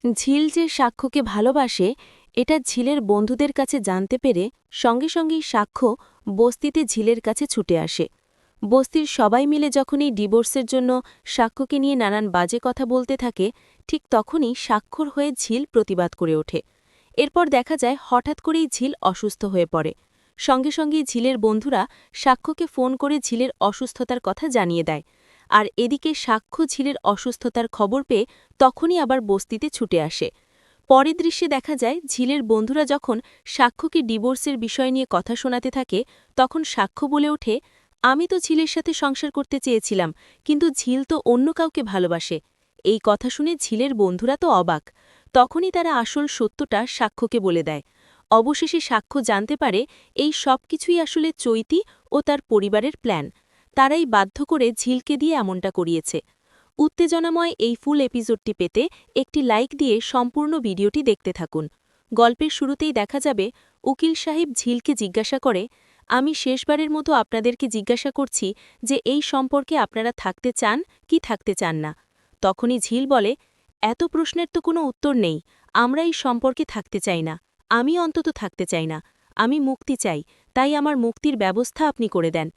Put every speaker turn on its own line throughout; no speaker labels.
ঝিল যে সাক্ষ্যকে ভালোবাসে এটা ঝিলের বন্ধুদের কাছে জানতে পেরে সঙ্গে সঙ্গেই সাক্ষ্য বস্তিতে ঝিলের কাছে ছুটে আসে। বস্তির সবাই মিলে যখন এই ডিভোর্সের জন্য সাক্ষ্যকে নিয়ে নানান বাজে কথা বলতে থাকে, ঠিক তখনই সাক্ষর হয়ে ঝিল প্রতিবাদ করে ওঠে। এরপর দেখা যায় হঠাৎ করেই ঝিল অসুস্থ হয়ে পড়ে। সঙ্গে সঙ্গেই ঝিলের বন্ধুরা সাক্ষ্যকে ফোন করে ঝিলের অসুস্থতার কথা জানিয়ে দেয়। আর এদিকে সাক্ষ্য ঝিলের অসুস্থতার খবর পেয়ে তখনই আবার বস্তিতে ছুটে আসে। পরের দৃশ্যে দেখা যায় ঝিলের বন্ধুরা যখন সাক্ষ্যকে ডিভোর্সের বিষয় নিয়ে কথা শোনাতে থাকে, তখন সাক্ষ্য বলে ওঠে, আমি তো ঝিলের সাথে সংসার করতে চেয়েছিলাম, কিন্তু ঝিল তো অন্য কাউকে ভালোবাসে। এই কথা শুনে ঝিলের বন্ধুরা তো অবাক। তখনই তারা আসল সত্যটা সাক্ষ্যকে বলে দেয়। অবশেষে সাক্ষ্য জানতে পারে এই সব কিছুই আসলে চৈতি ও তার পরিবারের প্ল্যান। তারাই বাধ্য করে ঝিলকে দিয়ে এমনটা করিয়েছে। উত্তেজনাময় এই ফুল এপিসোডটি পেতে একটি লাইক দিয়ে সম্পূর্ণ ভিডিওটি দেখতে থাকুন। গল্পের শুরুতেই দেখা যাবে উকিল সাহেব ঝিলকে জিজ্ঞাসা করে, আমি শেষবারের মতো আপনাদেরকে জিজ্ঞাসা করছি যে এই সম্পর্কে আপনারা থাকতে চান কি থাকতে চান না। তখনই ঝিল বলে, এত প্রশ্নের তো কোনো উত্তর নেই, আমরা এই সম্পর্কে থাকতে চাই না। আমি অন্তত থাকতে চাই না। আমি মুক্তি চাই, তাই আমার মুক্তির ব্যবস্থা আপনি করে দেন।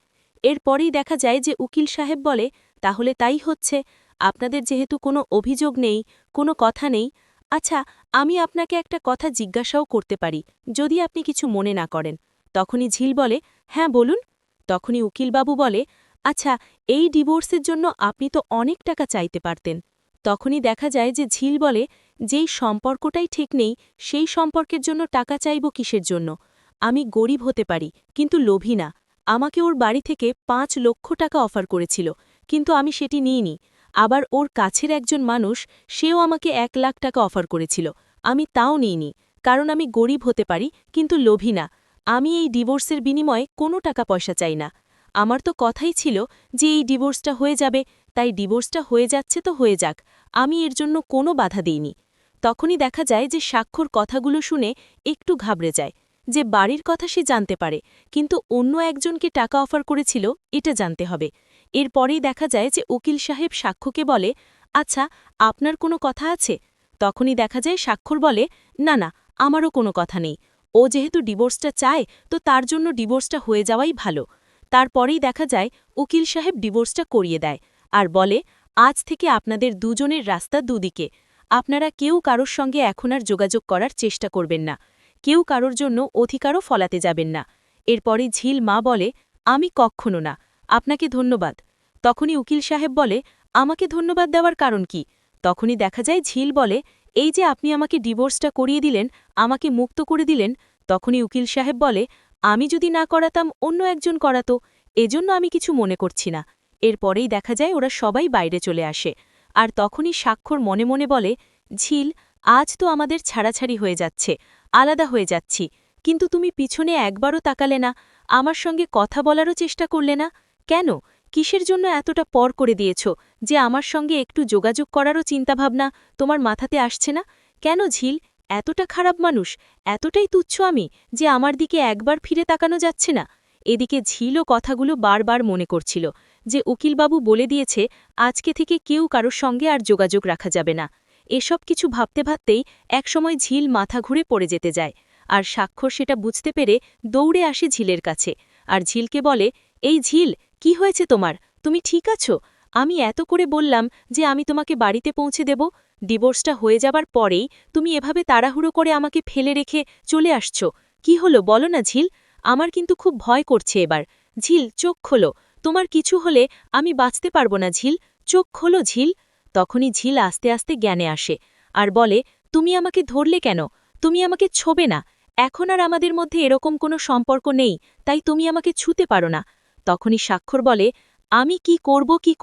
এরপরেই দেখা যায় যে উকিল সাহেব বলে, তাহলে তাই হচ্ছে, আপনাদের যেহেতু কোনো অভিযোগ নেই, কোনো কথা নেই, আচ্ছা আমি আপনাকে একটা কথা জিজ্ঞাসাও করতে পারি, যদি আপনি কিছু মনে না করেন। তখনই ঝিল বলে, হ্যাঁ বলুন। তখনই উকিলবাবু বলে, আচ্ছা এই ডিভোর্সের জন্য আপনি তো অনেক টাকা চাইতে পারতেন। তখনই দেখা যায় যে ঝিল বলে, যেই সম্পর্কটাই ঠিক নেই সেই সম্পর্কের জন্য টাকা চাইব কিসের জন্য। আমি গরিব হতে পারি, কিন্তু লোভী না। আমাকে ওর বাড়ি থেকে ৫ লক্ষ টাকা অফার করেছিল, কিন্তু আমি সেটি নিইনি। আবার ওর কাছের একজন মানুষ, সেও আমাকে ১ লাখ টাকা অফার করেছিল, আমি তাও নিইনি। কারণ আমি গরিব হতে পারি, কিন্তু লোভী না। আমি এই ডিভোর্সের বিনিময়ে কোনো টাকা পয়সা চাই না। আমার তো কথাই ছিল যে এই ডিভোর্সটা হয়ে যাবে, তাই ডিভোর্সটা হয়ে যাচ্ছে তো হয়ে যাক, আমি এর জন্য কোনো বাধা দিইনি। তখনই দেখা যায় যে সাক্ষর কথাগুলো শুনে একটু ঘাবড়ে যায়, যে বাড়ির কথা সে জানতে পারে, কিন্তু অন্য একজনকে টাকা অফার করেছিল এটা জানতে হবে। এরপরেই দেখা যায় যে উকিল সাহেব সাক্ষ্যকে বলে, আচ্ছা আপনার কোনো কথা আছে? তখনই দেখা যায় সাক্ষর বলে, না না, আমারও কোনো কথা নেই। ও যেহেতু ডিভোর্সটা চায় তো তার জন্য ডিভোর্সটা হয়ে যাওয়াই ভালো। তারপরেই দেখা যায় উকিল সাহেব ডিভোর্সটা করিয়ে দেয় আর বলে, আজ থেকে আপনাদের দুজনের রাস্তা দুদিকে। আপনারা কেউ কারোর সঙ্গে এখন আর যোগাযোগ করার চেষ্টা করবেন না। কেউ কারোর জন্য অধিকারও ফলাতে যাবেন না। এরপরে ঝিল মা বলে, আমি কক্ষনো না, আপনাকে ধন্যবাদ। তখনই উকিল সাহেব বলে, আমাকে ধন্যবাদ দেওয়ার কারণ কি? তখনই দেখা যায় ঝিল বলে, এই যে আপনি আমাকে ডিভোর্সটা করিয়ে দিলেন, আমাকে মুক্ত করে দিলেন। তখনই উকিল সাহেব বলে, আমি যদি না করাতাম অন্য একজন করাতো, এজন্য আমি কিছু মনে করছি না। এরপরেই দেখা যায় ওরা সবাই বাইরে চলে আসে। আর তখনই সাক্ষর মনে মনে বলে, ঝিল, আজ তো আমাদের ছাড়াছাড়ি হয়ে যাচ্ছে, আলাদা হয়ে যাচ্ছি, কিন্তু তুমি পিছনে একবারও তাকালে না, আমার সঙ্গে কথা বলারও চেষ্টা করলে না। কেন? কিসের জন্য এতটা পর করে দিয়েছ যে আমার সঙ্গে একটু যোগাযোগ করারও চিন্তাভাবনা তোমার মাথাতে আসছে না? কেন ঝিল, এতটা খারাপ মানুষ, এতটাই তুচ্ছ আমি যে আমার দিকে একবার ফিরে তাকানো যাচ্ছে না? এদিকে ঝিলও কথাগুলো বারবার মনে করছিল যে উকিলবাবু বলে দিয়েছে আজকে থেকে কেউ কারোর সঙ্গে আর যোগাযোগ রাখা যাবে না। এসব কিছু ভাবতে ভাবতেই একসময় ঝিল মাথা ঘুরে পড়ে যেতে যায়। আর সাক্ষর সেটা বুঝতে পেরে দৌড়ে আসে ঝিলের কাছে আর ঝিলকে বলে, এই ঝিল, কি হয়েছে তোমার? তুমি ঠিক আছো? আমি এত করে বললাম যে আমি তোমাকে বাড়িতে পৌঁছে দেব, ডিভোর্সটা হয়ে যাবার পরেই তুমি এভাবে তাড়াহুড়ো করে আমাকে ফেলে রেখে চলে আসছো। কি হলো বলো না ঝিল? আমার কিন্তু খুব ভয় করছে এবার। ঝিল, চোখ খোলো, তোমার কিছু হলে আমি বাঁচতে পারবো না ঝিল, চোখ খোলো ঝিল। তখনই ঝিল আস্তে আস্তে জ্ঞানে আসে আর বলে, তুমি আমাকে ধরলে কেন? তুমি আমাকে ছোবে না। এখন আর আমাদের মধ্যে এরকম কোনো সম্পর্ক নেই, তাই তুমি আমাকে ছুতে পারো না। তখনই সাক্ষর বলে, আমি কি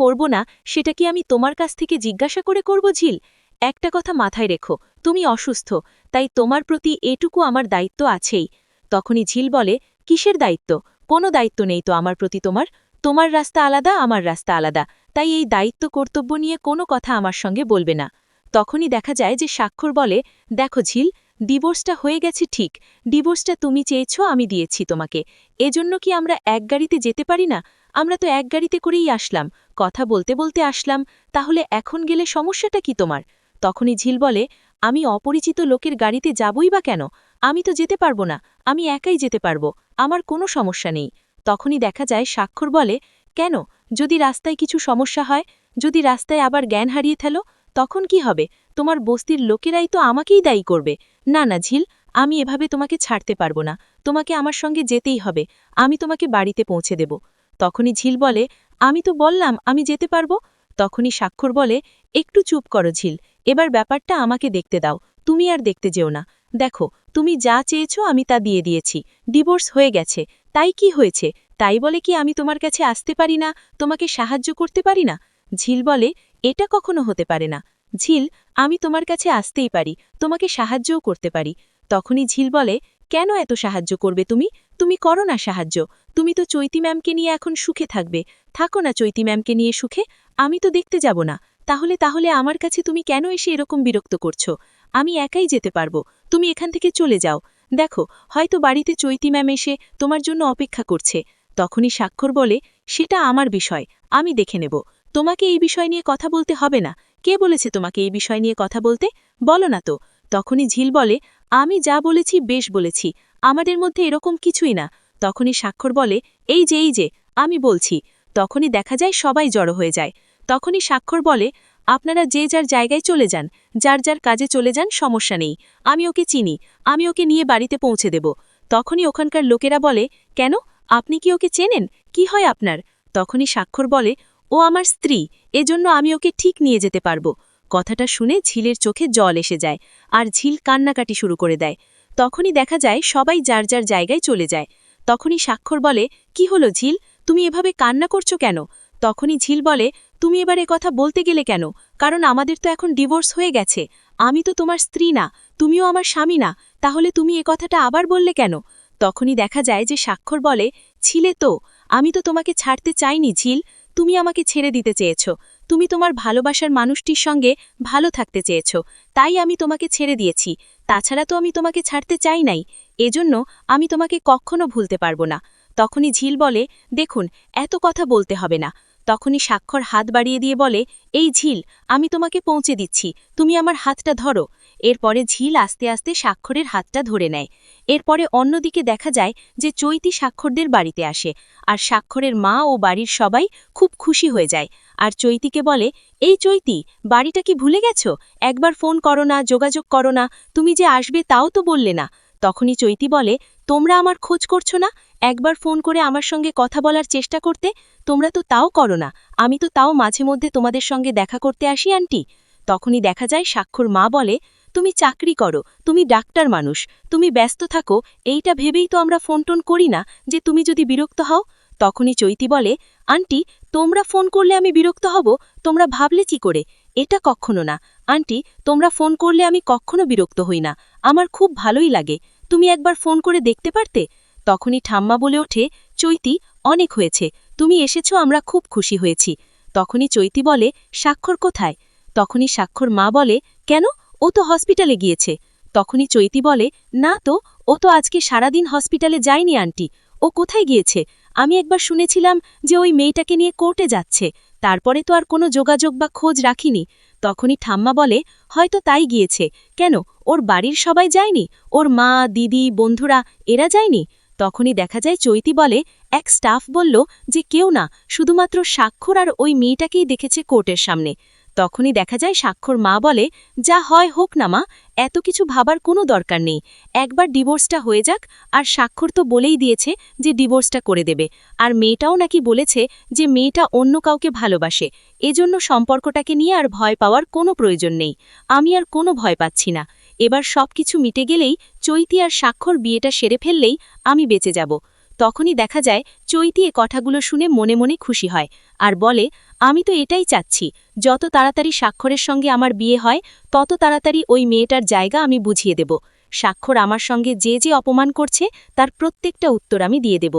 করব না সেটা কি আমি তোমার কাছ থেকে জিজ্ঞাসা করে করব ঝিল? একটা কথা মাথায় রেখো, তুমি অসুস্থ, তাই তোমার প্রতি এটুকু আমার দায়িত্ব আছেই। তখনই ঝিল বলে, কিসের দায়িত্ব? কোনো দায়িত্ব নেই তো আমার প্রতি তোমার। তোমার রাস্তা আলাদা, আমার রাস্তা আলাদা, তাই এই দায়িত্ব কর্তব্য নিয়ে কোনো কথা আমার সঙ্গে বলবে না। তখনই দেখা যায় যে সাক্ষর বলে, দেখো ঝিল, ডিভোর্সটা হয়ে গেছে ঠিক, ডিভোর্সটা তুমি চেয়েছ, আমি দিয়েছি তোমাকে। এজন্য কি আমরা এক গাড়িতে যেতে পারি না? আমরা তো এক গাড়িতে করেই আসলাম, কথা বলতে বলতে আসলাম, তাহলে এখন গেলে সমস্যাটা কি তোমার? তখনই ঝিল বলে, আমি অপরিচিত লোকের গাড়িতে যাবই বা কেন? আমি তো যেতে পারবো না, আমি একাই যেতে পারবো, আমার কোনো সমস্যা নেই। তখনই দেখা যায় স্বাক্ষর বলে, কেন? যদি রাস্তায় কিছু সমস্যা হয়, যদি রাস্তায় আবার জ্ঞান হারিয়ে ফেলো, তখন কি হবে? তোমার বস্তির লোকেরাই তো আমাকেই দায়ী করবে। না না ঝিল, আমি এভাবে তোমাকে ছাড়তে পারবো না, তোমাকে আমার সঙ্গে যেতেই হবে, আমি তোমাকে বাড়িতে পৌঁছে দেব। তখনই ঝিল বলে, আমি তো বললাম আমি যেতে পারবো। তখনই স্বাক্ষর বলে, একটু চুপ করো ঝিল, এবার ব্যাপারটা আমাকে দেখতে দাও, তুমি আর দেখতে যেও না। দেখো, তুমি যা চেয়েছো আমি তা দিয়ে দিয়েছি, ডিভোর্স হয়ে গেছে, তাই কি হয়েছে? তাই বলে কি আমি তোমার কাছে আসতে পারি না, তোমাকে সাহায্য করতে পারি না? ঝিল বলে, এটা কখনো হতে পারে না। ঝিল, আমি তোমার কাছে আসতেই পারি, তোমাকে সাহায্যও করতে পারি। তখনই ঝিল বলে, কেন এত সাহায্য করবে তুমি? তুমি করো না সাহায্য, তুমি তো চৈতি ম্যামকে নিয়ে এখন সুখে থাকবে, থাকো না চৈতি ম্যামকে নিয়ে সুখে, আমি তো দেখতে যাব না। তাহলে তাহলে আমার কাছে তুমি কেন এসে এরকম বিরক্ত করছো? আমি একাই যেতে পারবো, তুমি এখান থেকে চলে যাও। দেখো, হয়তো বাড়িতে চৈতি ম্যাম এসে তোমার জন্য অপেক্ষা করছে। তখনই স্বাক্ষর বলে, সেটা আমার বিষয়, আমি দেখে নেব, তোমাকে এই বিষয় নিয়ে কথা বলতে হবে না। কে বলেছে তোমাকে এই বিষয় নিয়ে কথা বলতে? বলো না তো। তখনই ঝিল বলে, আমি যা বলেছি বেশ বলেছি, আমাদের মধ্যে এরকম কিছুই না। তখনই স্বাক্ষর বলে, এই যে আমি বলছি। তখনই দেখা যায় সবাই জড়ো হয়ে যায়। তখনই স্বাক্ষর বলে, আপনারা যে যার জায়গায় চলে যান, যার যার কাজে চলে যান, সমস্যা নেই, আমি ওকে চিনি, আমি ওকে নিয়ে বাড়িতে পৌঁছে দেব। তখনই ওখানকার লোকেরা বলে, কেন? আপনি কি ওকে চেনেন? কি হয় আপনার? তখনই স্বাক্ষর বলে, ও আমার স্ত্রী, এজন্য আমি ওকে ঠিক নিয়ে যেতে পারবো। কথাটা শুনে ঝিলের চোখে জল এসে যায়, আর ঝিল কান্নাকাটি শুরু করে দেয়। তখনই দেখা যায় সবাই যার যার জায়গায় চলে যায়। তখনই স্বাক্ষর বলে, কি হলো ঝিল, তুমি এভাবে কান্না করছো কেন? তখনই ঝিল বলে, তুমি এবার কথা বলতে গেলে কেন? কারণ আমাদের তো এখন ডিভোর্স হয়ে গেছে, আমি তো তোমার স্ত্রী না, তুমিও আমার স্বামী না, তাহলে তুমি কথাটা আবার বললে কেন? তখনই দেখা যায় যে স্বাক্ষর বলে, ছিলে তো, আমি তো তোমাকে ছাড়তে চাইনি ঝিল, তুমি আমাকে ছেড়ে দিতে চেয়েছ, তুমি তোমার ভালোবাসার মানুষটির সঙ্গে ভালো থাকতে চেয়েছ, তাই আমি তোমাকে ছেড়ে দিয়েছি, তাছাড়া তো আমি তোমাকে ছাড়তে চাই নাই, এজন্য আমি তোমাকে কখনো ভুলতে পারবো না। তখনই ঝিল বলে, দেখুন, এত কথা বলতে হবে না। তখনই স্বাক্ষর হাত বাড়িয়ে দিয়ে বলে, এই ঝিল, আমি তোমাকে পৌঁছে দিচ্ছি, তুমি আমার হাতটা ধরো। এরপরে ঝিল আস্তে আস্তে স্বাক্ষরের হাতটা ধরে নেয়। এরপরে অন্যদিকে দেখা যায় যে চৈতি স্বাক্ষরদের বাড়িতে আসে, আর স্বাক্ষরের মা ও বাড়ির সবাই খুব খুশি হয়ে যায়, আর চৈতিকে বলে, এই চৈতি, বাড়িটা কি ভুলে গেছো? একবার ফোন করো না, যোগাযোগ করো না, তুমি যে আসবে তাও তো বললে না। তখনই চৈতি বলে, তোমরা আমার খোঁজ করছো না? একবার ফোন করে আমার সঙ্গে কথা বলার চেষ্টা করতে, তোমরা তো তাও করো না, আমি তো তাও মাঝে মধ্যে তোমাদের সঙ্গে দেখা করতে আসি আন্টি। তখনই দেখা যায় স্বাক্ষর মা বলে, তুমি চাকরি করো, তুমি ডাক্তার মানুষ, তুমি ব্যস্ত থাকো, এইটা ভেবেই তো আমরা ফোন টোন করি না, যে তুমি যদি বিরক্ত হও। তখনই চৈতি বলে, আন্টি, তোমরা ফোন করলে আমি বিরক্ত হব, তোমরা ভাবলে কি করে? এটা কখনো না আন্টি, তোমরা ফোন করলে আমি কখনো বিরক্ত হই না, আমার খুব ভালোই লাগে, তুমি একবার ফোন করে দেখতে পারতে। তখনই ঠাম্মা বলে ওঠে, চৈতি, অনেক হয়েছে, তুমি এসেছো, আমরা খুব খুশি হয়েছি। তখনই চৈতি বলে, স্বাক্ষর কোথায়? তখনই স্বাক্ষর মা বলে, কেন? ও তো হসপিটালে গিয়েছে। তখনই চৈতি বলে, না তো, ও তো আজকে সারাদিন হসপিটালে যায়নি আন্টি, ও কোথায় গিয়েছে? আমি একবার শুনেছিলাম যে ওই মেয়েটাকে নিয়ে কোর্টে যাচ্ছে, তারপরে তো আর কোনো যোগাযোগ বা খোঁজ রাখিনি। তখনই ঠাম্মা বলে, হয়তো তাই গিয়েছে। কেন, ওর বাড়ির সবাই যায়নি? ওর মা, দিদি, বন্ধুরা, এরা যায়নি? তখনই দেখা যায় চৈতি বলে, এক স্টাফ বলল যে কেউ না, শুধুমাত্র স্বাক্ষর আর ওই মেয়েটাকেই দেখেছে কোর্টের সামনে। তখনই দেখা যায় স্বাক্ষর মা বলে, যা হয় হোক না মা, এত কিছু ভাবার কোনো দরকার নেই, একবার ডিভোর্সটা হয়ে যাক, আর স্বাক্ষর তো বলেই দিয়েছে যে ডিভোর্সটা করে দেবে, আর মেয়েটাও নাকি বলেছে যে মেয়েটা অন্য কাউকে ভালোবাসে, এজন্য সম্পর্কটাকে নিয়ে আর ভয় পাওয়ার কোনো প্রয়োজন নেই, আমি আর কোনো ভয় পাচ্ছি না, এবার সব কিছু মিটে গেলেই, চৈতি আর স্বাক্ষর বিয়েটা সেরে ফেললেই আমি বেঁচে যাব। তখনই দেখা যায় চৈতি এ কথাগুলো শুনে মনে মনে খুশি হয়, আর বলে, আমি তো এটাই চাচ্ছি, যত তাড়াতাড়ি স্বাক্ষরের সঙ্গে আমার বিয়ে হয়, তত তাড়াতাড়ি ওই মেয়েটার জায়গা আমি বুঝিয়ে দেব, স্বাক্ষর আমার সঙ্গে যে যে অপমান করছে তার প্রত্যেকটা উত্তর আমি দিয়ে দেব।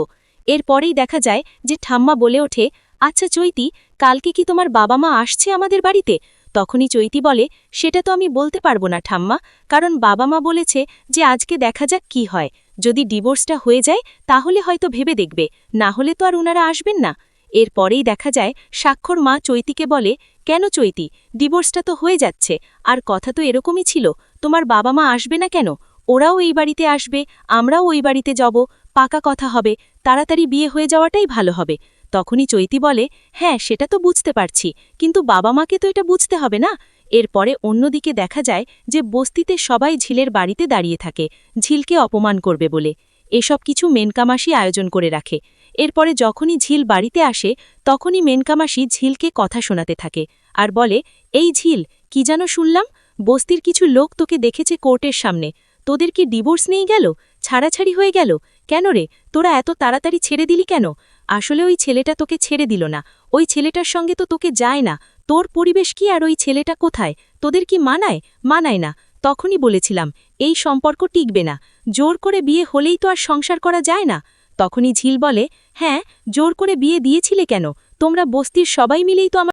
এরপরেই দেখা যায় যে ঠাম্মা বলে ওঠে, আচ্ছা চৈতি, কালকে কি তোমার বাবা মা আসছে আমাদের বাড়িতে? তখনই চৈতি বলে, সেটা তো আমি বলতে পারবো না ঠাম্মা, কারণ বাবা মা বলেছে যে আজকে দেখা যাক কি হয়, যদি ডিভোর্সটা হয়ে যায় তাহলে হয়তো ভেবে দেখবে, না হলে তো আর ওনারা আসবেন না। এরপরেই দেখা যায় স্বাক্ষর মা চৈতিকে বলে, কেন চৈতি, ডিভোর্সটা তো হয়ে যাচ্ছে, আর কথা তো এরকমই ছিল, তোমার বাবা মা আসবে না কেন? ওরাও এই বাড়িতে আসবে, আমরাও ওই বাড়িতে যাব, পাকা কথা হবে, তাড়াতাড়ি বিয়ে হয়ে যাওয়াটাই ভালো হবে। তখনই চৈতি বলে, হ্যাঁ সেটা তো বুঝতে পারছি, কিন্তু বাবা মাকে তো এটা বুঝতে হবে না। এরপরে অন্যদিকে দেখা যায় যে বস্তিতে সবাই ঝিলের বাড়িতে দাঁড়িয়ে থাকে, ঝিলকে অপমান করবে বলে। এসব কিছু মেনকামাসি আয়োজন করে রাখে। এরপরে যখনই ঝিল বাড়িতে আসে তখনই মেনকামাসি ঝিলকে কথা শোনাতে থাকে আর বলে, এই ঝিল, কি যেন শুনলাম, বস্তির কিছু লোক তোকে দেখেছে কোর্টের সামনে। তোদের কি ডিভোর্স নেই গেল? ছাড়াছাড়ি হয়ে গেল? কেন রে, তোরা এত তাড়াতাড়ি ছেড়ে দিলি কেন? আসলে ওই ছেলেটা তোকে ছেড়ে দিল না, ওই ছেলেটার সঙ্গে তো তোকে যায় না। তোর পরিবেশ কি আর ওই ছেলেটা কোথায়? তোদের কি মানায়? মানায় না। তখনই বলেছিলাম এই সম্পর্ক টিকবে না, জোর করে বিয়ে হলেই তো আর সংসার করা যায় না। তখনই ঝিল বলে, হ্যাঁ, জোর করে বিয়ে দিয়েছিলে কেন? তোমরা বস্তির সবাই মিলেই তো আমার